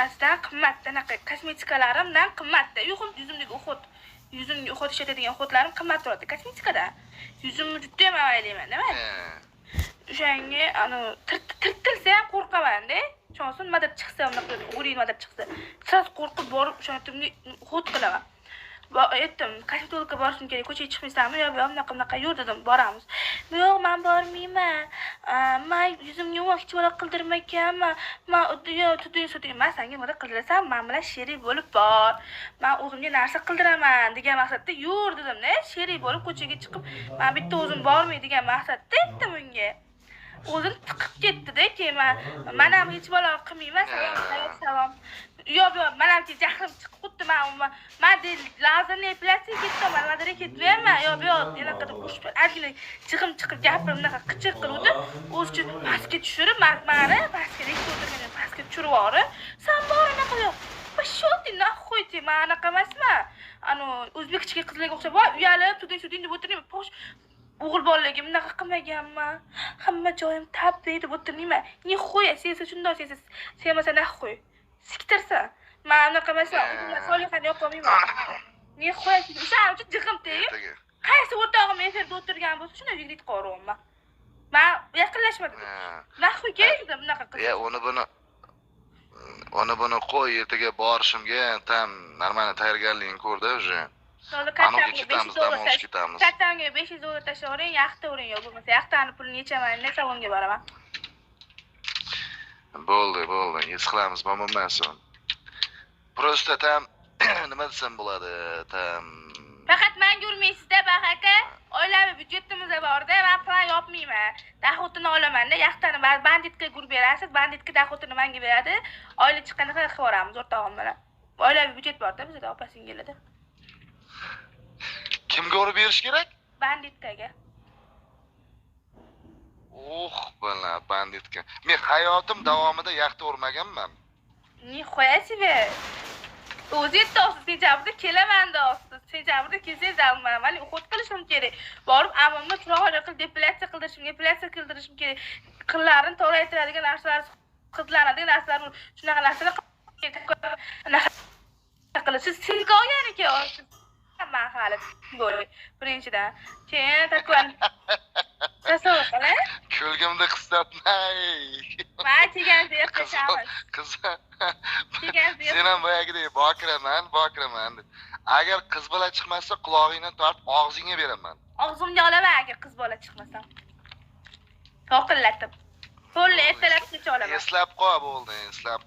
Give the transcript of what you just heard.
Asdan qimmatda anaqa kosmetikalarimdan qimmatda. Yuzimdagi o'xot, yuzimga o'xot ishlatadigan o'xotlarim qimmat turadi kosmetikada. Yuzimni juda ham avaylayman, nima? O'shanga tirtilsa ham qo'rqaman-da. Chonsin nimadir chiqsa, unaqa o'rin nimadir chiqsa, sira qo'rqib borib o'sha timni o'xot qilaman. Aytdim, kosmetologga borishim kerak, ko'chaga chiqmaysanmi? Yo'q, bunaqa yur dedim, boramiz. Yo'q, men bormayman. Men yuzimni hech bola qildirmaganman. Men tuding, senga nima qildirasan? Men bilan sherik bo'lib bor. Men o'zimga narsa qildiraman degan maqsadda yur dedim-da. Sherik bo'lib ko'chaga chiqib, men bitta o'zim bormay degan maqsadda aytdim unga. O'zim tiqib ketdi-da, keyin men ham hech bola qilmayman, salom. Yo'q, men ham jahlim chiqib qutdi, men lazerni epilatsiya ketdim, nimadir ketmayman. Yo'q, yana qilib qo'shib, azgina jig'im chiqib gapirib, unaqa qichiq qiluvdi. O'zicha pastga tushirib, meni pastga o'tirgan, pastga tushirib yuborib, "Sen bor anaqa yo'q. Pashol ты нахуй ты, men anaqa emasman. O'zbekcha qizlarga o'xshab, uyalib, tuding deb o'tirmayman. O'g'il bolaligim bunaqa qilmaganman. Hamma joyim tabbi deb o'tirmayman. Nihoya sensa shundoq sensiz. Senmasa nahoy. Siktirsa. Men unaqa emasman. Solihani yoqolmayman. Nihoya sen uchun jig'im tegib. Qaysi o'rtog'im efirda o'tirgan bo'lsa, shuni yigit qo'raman. Men yaqinlashmadim. Nahoy kerak edi bunaqa qilib. Uni buni qo'y, ertaga borishimga tam normalniy tayyorgarligini ko'rdi уже. Ketamiz, dam olish ketamiz. Kattanga 500 dollar tashlayvering, yaxta o'ring yo'q bo'lmasa, yaxtani pulini yechaman, salonga boraman. Bo'ldi, his qilamiz, bo'lmasin. Prosta tam nima desam bo'ladi, tam faqat menga urmaysizda, bahaka. Oilaviy byudjetimiz bor-da, men plan yopmayman. Doxodini olaman-da, yaxtani banditka urib berasiz, banditka doxodini menga beradi. Oylik chiqqanda qilib boramiz o'rtog'im bilan. Oilaviy byudjet bor-da bizda, opa-singillarda. Kimga urib berish kerak? Banditkaga. Bana banditka. Men hayotim davomida yaxta urmaganman. Nihoya себе. O'zi to'g'ri sentabrda kelaman do'stim. Sentabrda kelsangiz men o'qit qilishim kerak. Borib amamni chiroyli qilib depilatsiya qildirishim kerak. Qillarni to'laytiradigan narsalar, qizlanadigan narsalar, shunaqa narsalar qilasiz. Silka olgan-ekan. Men hali bo'ldi. Birinchidan, keyin takvan. Tasavvur qiling. Ko'lgimda qislatmay. Men deganday qilsam. Qiz. Sen ham boyagidek bokiraman. Agar qiz bola chiqmasa, qulog'ingdan tortib og'zingga beraman. Og'zimga olaman agar qiz bola chiqmasa. To'qillatib. Qo'lni ertalabgacha olaman. Eslab qo'y bo'ldi, eslab.